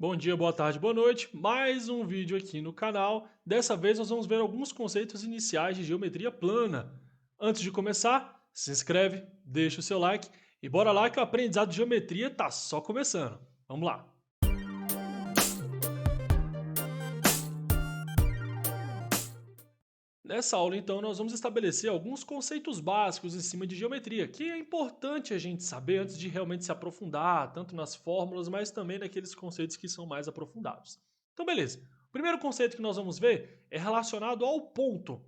Bom dia, boa tarde, boa noite. Mais um vídeo aqui no canal. Dessa vez nós vamos ver alguns conceitos iniciais de geometria plana. Antes de começar, se inscreve, deixa o seu like e bora lá que o aprendizado de geometria tá só começando. Vamos lá. Nessa aula, então, nós vamos estabelecer alguns conceitos básicos em cima de geometria, que é importante a gente saber antes de realmente se aprofundar, tanto nas fórmulas, mas também naqueles conceitos que são mais aprofundados. Então, beleza. O primeiro conceito que nós vamos ver é relacionado ao ponto.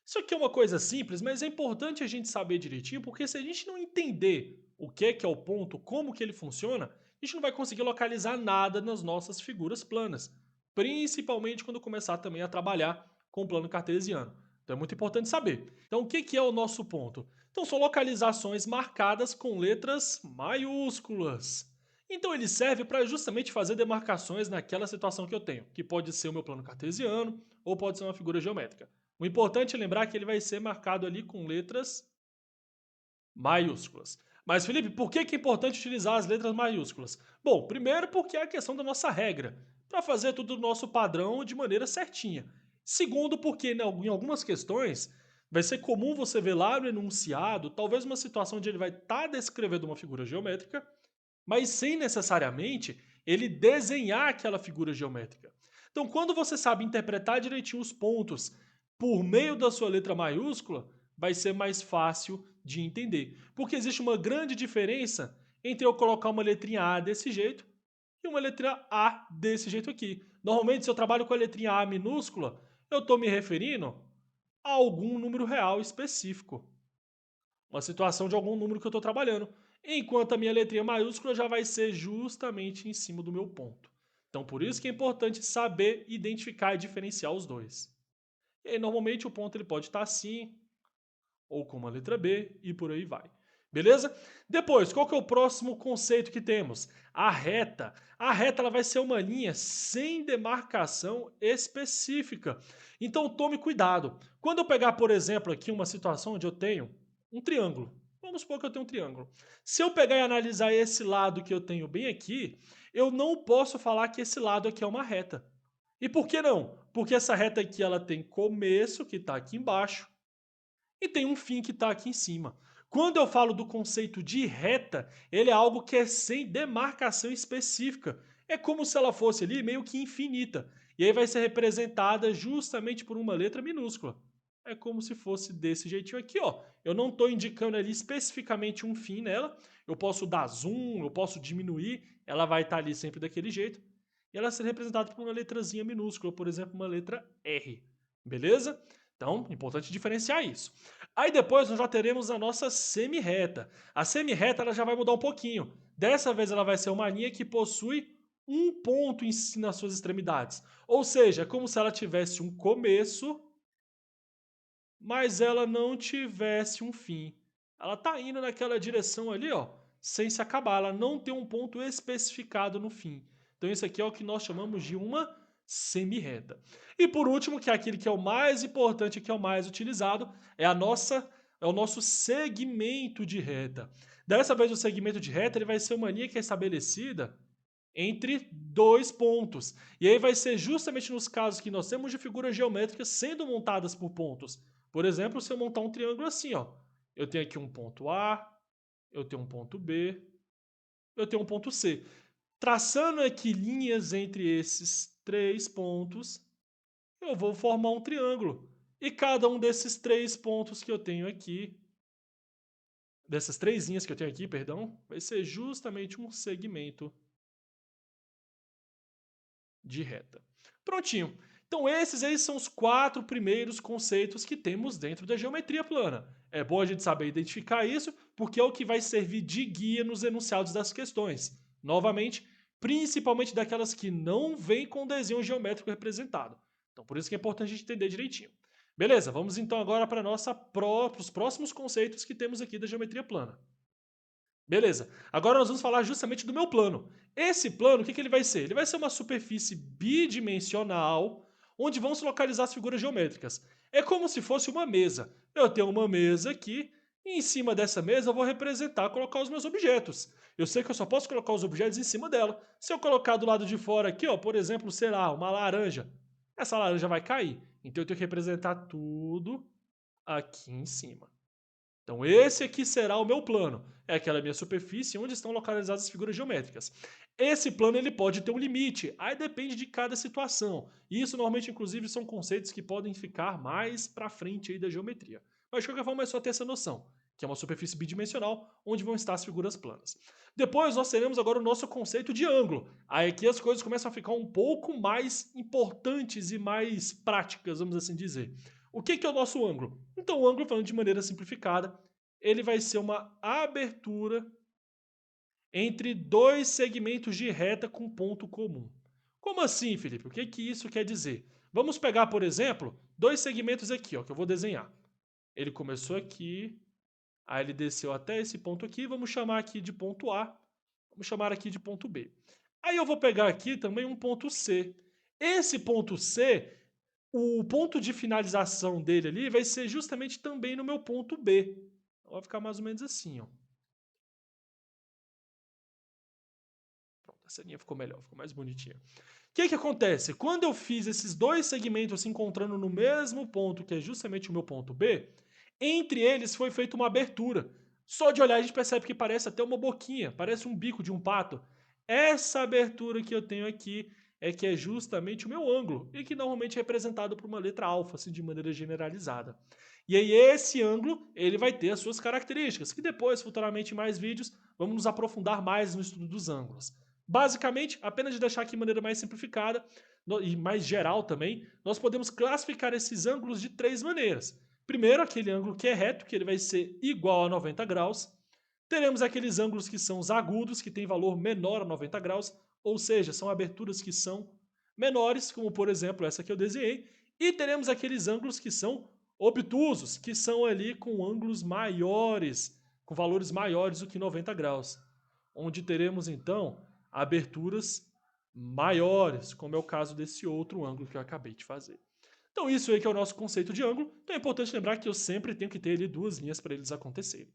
Isso aqui é uma coisa simples, mas é importante a gente saber direitinho, porque se a gente não entender o que é o ponto, como que ele funciona, a gente não vai conseguir localizar nada nas nossas figuras planas, principalmente quando começar também a trabalhar com o plano cartesiano. Então é muito importante saber. Então o que é o nosso ponto? Então são localizações marcadas com letras maiúsculas. Então ele serve para justamente fazer demarcações naquela situação que eu tenho, que pode ser o meu plano cartesiano ou pode ser uma figura geométrica. O importante é lembrar que ele vai ser marcado ali com letras maiúsculas. Mas, Felipe, por que é importante utilizar as letras maiúsculas? Bom, primeiro porque é a questão da nossa regra, para fazer tudo do nosso padrão de maneira certinha. Segundo, porque em algumas questões vai ser comum você ver lá no enunciado, talvez uma situação onde ele vai estar descrevendo uma figura geométrica, mas sem necessariamente ele desenhar aquela figura geométrica. Então, quando você sabe interpretar direitinho os pontos por meio da sua letra maiúscula, vai ser mais fácil de entender. Porque existe uma grande diferença entre eu colocar uma letrinha A desse jeito e uma letra A desse jeito aqui. Normalmente, se eu trabalho com a letrinha A minúscula, eu estou me referindo a algum número real específico, uma situação de algum número que eu estou trabalhando, enquanto a minha letrinha maiúscula já vai ser justamente em cima do meu ponto. Então, por isso que é importante saber identificar e diferenciar os dois. E aí, normalmente, o ponto ele pode estar assim, ou com uma letra B, e por aí vai. Beleza? Depois, qual que é o próximo conceito que temos? A reta. A reta ela vai ser uma linha sem demarcação específica. Então tome cuidado. Quando eu pegar, por exemplo, aqui uma situação onde eu tenho um triângulo. Vamos supor que eu tenho um triângulo. Se eu pegar e analisar esse lado que eu tenho bem aqui, eu não posso falar que esse lado aqui é uma reta. E por que não? Porque essa reta aqui ela tem começo, que está aqui embaixo, e tem um fim que está aqui em cima. Quando eu falo do conceito de reta, ele é algo que é sem demarcação específica. É como se ela fosse ali meio que infinita. E aí vai ser representada justamente por uma letra minúscula. É como se fosse desse jeitinho aqui, ó. Eu não estou indicando ali especificamente um fim nela. Eu posso dar zoom, eu posso diminuir. Ela vai estar ali sempre daquele jeito. E ela ser representada por uma letrazinha minúscula, por exemplo, uma letra R. Beleza? Então, importante diferenciar isso. Aí depois nós já teremos a nossa semi-reta. A semi-reta ela já vai mudar um pouquinho. Dessa vez ela vai ser uma linha que possui um ponto nas suas extremidades. Ou seja, é como se ela tivesse um começo, mas ela não tivesse um fim. Ela está indo naquela direção ali, ó, sem se acabar. Ela não tem um ponto especificado no fim. Então isso aqui é o que nós chamamos de uma semi-reta. E por último, que é aquele que é o mais importante, que é o mais utilizado, é o nosso segmento de reta. Dessa vez o segmento de reta ele vai ser uma linha que é estabelecida entre dois pontos. E aí vai ser justamente nos casos que nós temos de figuras geométricas sendo montadas por pontos. Por exemplo, se eu montar um triângulo assim, ó, eu tenho aqui um ponto A, eu tenho um ponto B, eu tenho um ponto C. Traçando aqui linhas entre esses três pontos, eu vou formar um triângulo. E cada um desses três pontos que eu tenho aqui, dessas três linhas que eu tenho aqui, perdão, vai ser justamente um segmento de reta. Prontinho. Então esses aí são os quatro primeiros conceitos que temos dentro da geometria plana. É bom a gente saber identificar isso, porque é o que vai servir de guia nos enunciados das questões. Novamente, principalmente daquelas que não vêm com desenho geométrico representado. Então por isso que é importante a gente entender direitinho. Beleza, vamos então agora para os próximos conceitos que temos aqui da geometria plana. Beleza. Agora nós vamos falar justamente do meu plano. Esse plano, o que ele vai ser? Ele vai ser uma superfície bidimensional onde vão se localizar as figuras geométricas. É como se fosse uma mesa. Eu tenho uma mesa aqui e em cima dessa mesa eu vou representar, colocar os meus objetos. Eu sei que eu só posso colocar os objetos em cima dela. Se eu colocar do lado de fora aqui, ó, por exemplo, sei lá, uma laranja, essa laranja vai cair. Então eu tenho que representar tudo aqui em cima. Então esse aqui será o meu plano. É aquela minha superfície onde estão localizadas as figuras geométricas. Esse plano ele pode ter um limite, aí depende de cada situação. E isso normalmente, inclusive, são conceitos que podem ficar mais para frente aí da geometria. Mas de qualquer forma é só ter essa noção, que é uma superfície bidimensional onde vão estar as figuras planas. Depois nós teremos agora o nosso conceito de ângulo. Aí aqui as coisas começam a ficar um pouco mais importantes e mais práticas, vamos assim dizer. O que é o nosso ângulo? Então, o ângulo, falando de maneira simplificada, ele vai ser uma abertura entre dois segmentos de reta com ponto comum. Como assim, Felipe? O que isso quer dizer? Vamos pegar, por exemplo, dois segmentos aqui, ó, que eu vou desenhar. Ele começou aqui, aí ele desceu até esse ponto aqui, vamos chamar aqui de ponto A, vamos chamar aqui de ponto B. Aí eu vou pegar aqui também um ponto C. Esse ponto C, o ponto de finalização dele ali vai ser justamente também no meu ponto B. Então vai ficar mais ou menos assim, ó. Pronto, essa linha ficou melhor, ficou mais bonitinha. O que acontece? Quando eu fiz esses dois segmentos se encontrando no mesmo ponto, que é justamente o meu ponto B, entre eles foi feita uma abertura. Só de olhar a gente percebe que parece até uma boquinha, parece um bico de um pato. Essa abertura que eu tenho aqui é que é justamente o meu ângulo, e que normalmente é representado por uma letra alfa, assim, de maneira generalizada. E aí esse ângulo, ele vai ter as suas características, que depois, futuramente em mais vídeos, vamos nos aprofundar mais no estudo dos ângulos. Basicamente, apenas de deixar aqui de maneira mais simplificada e mais geral também, nós podemos classificar esses ângulos de três maneiras. Primeiro, aquele ângulo que é reto, que ele vai ser igual a 90 graus. Teremos aqueles ângulos que são os agudos, que têm valor menor a 90 graus, ou seja, são aberturas que são menores, como por exemplo essa que eu desenhei. E teremos aqueles ângulos que são obtusos, que são ali com ângulos maiores, com valores maiores do que 90 graus. Onde teremos então aberturas maiores, como é o caso desse outro ângulo que eu acabei de fazer. Então isso aí que é o nosso conceito de ângulo. Então é importante lembrar que eu sempre tenho que ter ali duas linhas para eles acontecerem.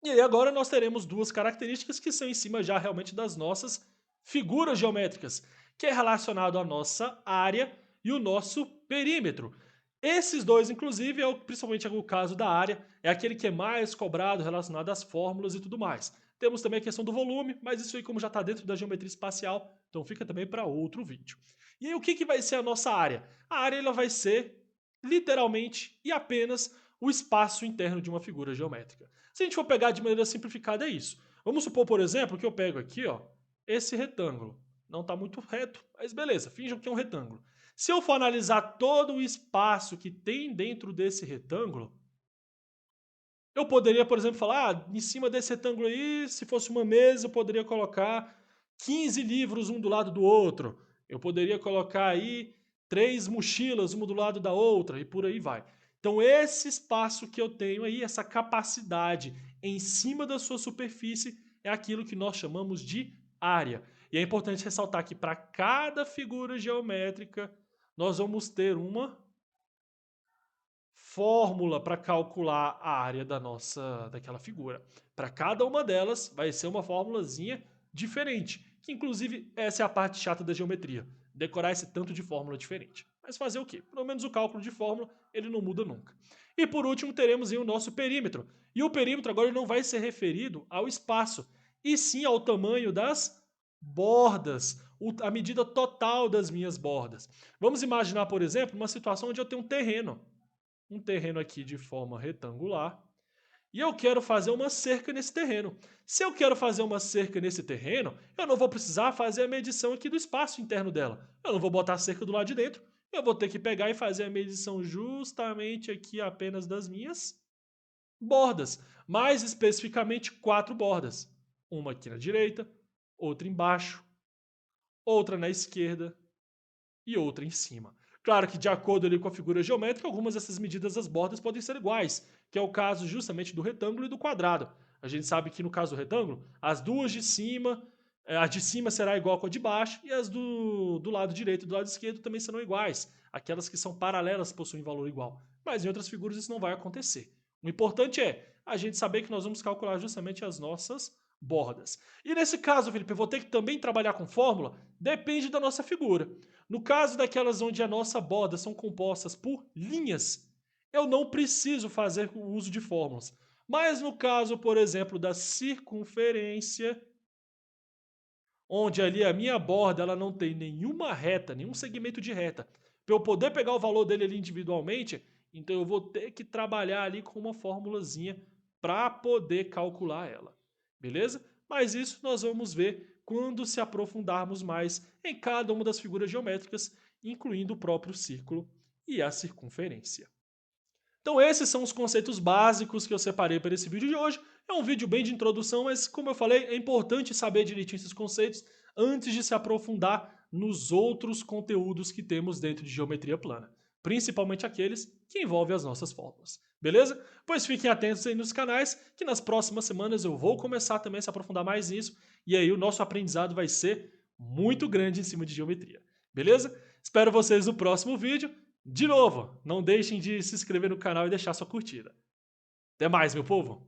E aí agora nós teremos duas características que são em cima já realmente das nossas figuras geométricas, que é relacionado à nossa área e o nosso perímetro. Esses dois, inclusive, principalmente o caso da área, é aquele que é mais cobrado relacionado às fórmulas e tudo mais. Temos também a questão do volume, mas isso aí como já está dentro da geometria espacial, então fica também para outro vídeo. E aí o que vai ser a nossa área? A área ela vai ser literalmente e apenas o espaço interno de uma figura geométrica. Se a gente for pegar de maneira simplificada, é isso. Vamos supor, por exemplo, que eu pego aqui, ó, esse retângulo. Não está muito reto, mas beleza, finjam que é um retângulo. Se eu for analisar todo o espaço que tem dentro desse retângulo, eu poderia, por exemplo, falar, em cima desse retângulo aí, se fosse uma mesa, eu poderia colocar 15 livros um do lado do outro. Eu poderia colocar aí 3 mochilas uma do lado da outra e por aí vai. Então esse espaço que eu tenho aí, essa capacidade em cima da sua superfície, é aquilo que nós chamamos de área. E é importante ressaltar que para cada figura geométrica, nós vamos ter uma fórmula para calcular a área daquela figura. Para cada uma delas vai ser uma fórmulazinha diferente, que inclusive essa é a parte chata da geometria, decorar esse tanto de fórmula diferente. Mas fazer o quê? Pelo menos o cálculo de fórmula, ele não muda nunca. E por último, teremos aí o nosso perímetro. E o perímetro agora não vai ser referido ao espaço, e sim ao tamanho das bordas, a medida total das minhas bordas. Vamos imaginar, por exemplo, uma situação onde eu tenho um terreno aqui de forma retangular, e eu quero fazer uma cerca nesse terreno. Se eu quero fazer uma cerca nesse terreno, eu não vou precisar fazer a medição aqui do espaço interno dela. Eu não vou botar a cerca do lado de dentro, eu vou ter que pegar e fazer a medição justamente aqui apenas das minhas bordas. Mais especificamente, 4 bordas. Uma aqui na direita, outra embaixo, outra na esquerda e outra em cima. Claro que de acordo ali com a figura geométrica, algumas dessas medidas das bordas podem ser iguais, que é o caso justamente do retângulo e do quadrado. A gente sabe que no caso do retângulo, as duas de cima, a de cima será igual com a de baixo e as do lado direito e do lado esquerdo também serão iguais. Aquelas que são paralelas possuem valor igual. Mas em outras figuras isso não vai acontecer. O importante é a gente saber que nós vamos calcular justamente as nossas bordas. E nesse caso, Felipe, eu vou ter que também trabalhar com fórmula? Depende da nossa figura. No caso daquelas onde a nossa borda são compostas por linhas, eu não preciso fazer o uso de fórmulas. Mas no caso, por exemplo, da circunferência, onde ali a minha borda ela não tem nenhuma reta, nenhum segmento de reta, para eu poder pegar o valor dele ali individualmente, então eu vou ter que trabalhar ali com uma formulazinha para poder calcular ela, beleza? Mas isso nós vamos ver quando se aprofundarmos mais em cada uma das figuras geométricas, incluindo o próprio círculo e a circunferência. Então esses são os conceitos básicos que eu separei para esse vídeo de hoje. É um vídeo bem de introdução, mas como eu falei, é importante saber direitinho esses conceitos antes de se aprofundar nos outros conteúdos que temos dentro de geometria plana, principalmente aqueles que envolvem as nossas fórmulas. Beleza? Pois fiquem atentos aí nos canais, que nas próximas semanas eu vou começar também a se aprofundar mais nisso, e aí o nosso aprendizado vai ser muito grande em cima de geometria. Beleza? Espero vocês no próximo vídeo. De novo, não deixem de se inscrever no canal e deixar sua curtida. Até mais, meu povo!